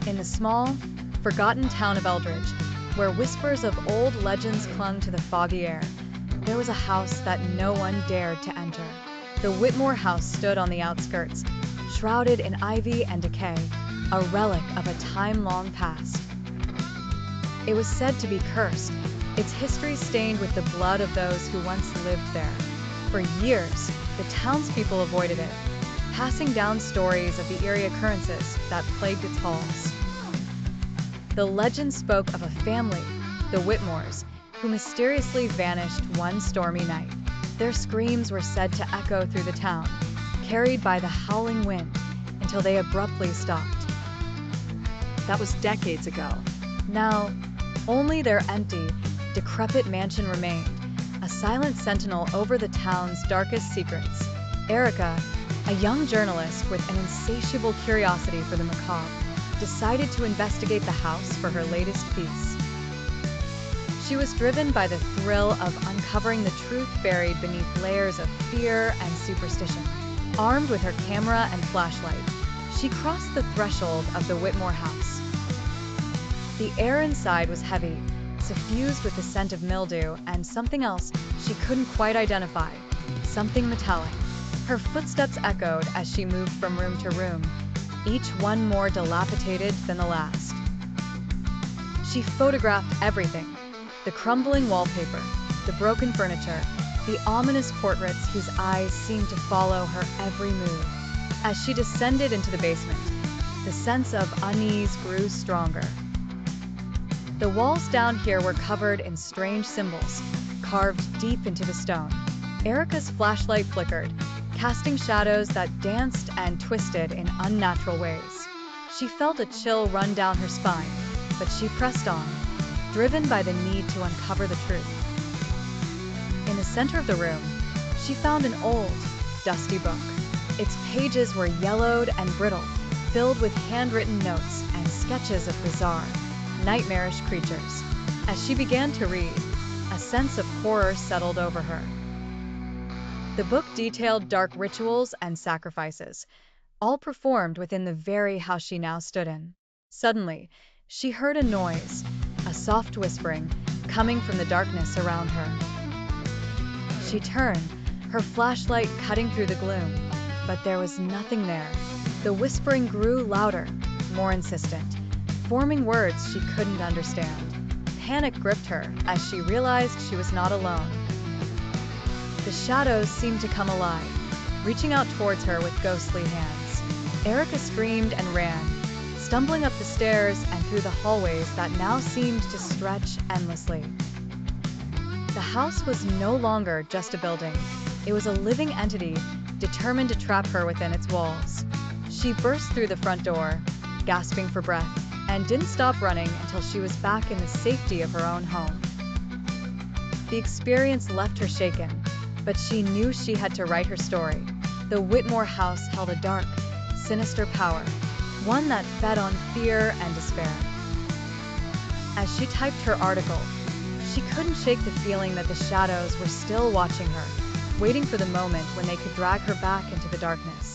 In the small, forgotten town of Eldridge, where whispers of old legends clung to the foggy air, there was a house that no one dared to enter. The Whitmore House stood on the outskirts, shrouded in ivy and decay, a relic of a time long past. It was said to be cursed, its history stained with the blood of those who once lived there. For years, the townspeople avoided it, passing down stories of the eerie occurrences that plagued its halls. The legend spoke of a family, the Whitmores, who mysteriously vanished one stormy night. Their screams were said to echo through the town, carried by the howling wind, until they abruptly stopped. That was decades ago. Now, only their empty, decrepit mansion remained, a silent sentinel over the town's darkest secrets. Erica, a young journalist with an insatiable curiosity for the macabre, decided to investigate the house for her latest piece. She was driven by the thrill of uncovering the truth buried beneath layers of fear and superstition. Armed with her camera and flashlight, she crossed the threshold of the Whitmore House. The air inside was heavy, suffused with the scent of mildew and something else she couldn't quite identify, something metallic. Her footsteps echoed as she moved from room to room, each one more dilapidated than the last. She photographed everything: the crumbling wallpaper, the broken furniture, the ominous portraits whose eyes seemed to follow her every move. As she descended into the basement, the sense of unease grew stronger. The walls down here were covered in strange symbols, carved deep into the stone. Erica's flashlight flickered, casting shadows that danced and twisted in unnatural ways. She felt a chill run down her spine, but she pressed on, driven by the need to uncover the truth. In the center of the room, she found an old, dusty book. Its pages were yellowed and brittle, filled with handwritten notes and sketches of bizarre, nightmarish creatures. As she began to read, a sense of horror settled over her. The book detailed dark rituals and sacrifices, all performed within the very house she now stood in. Suddenly, she heard a noise, a soft whispering, coming from the darkness around her. She turned, her flashlight cutting through the gloom, but there was nothing there. The whispering grew louder, more insistent, forming words she couldn't understand. Panic gripped her as she realized she was not alone. The shadows seemed to come alive, reaching out towards her with ghostly hands. Erica screamed and ran, stumbling up the stairs and through the hallways that now seemed to stretch endlessly. The house was no longer just a building. It was a living entity, determined to trap her within its walls. She burst through the front door, gasping for breath, and didn't stop running until she was back in the safety of her own home. The experience left her shaken, but she knew she had to write her story. The Whitmore House held a dark, sinister power, one that fed on fear and despair. As she typed her article, she couldn't shake the feeling that the shadows were still watching her, waiting for the moment when they could drag her back into the darkness.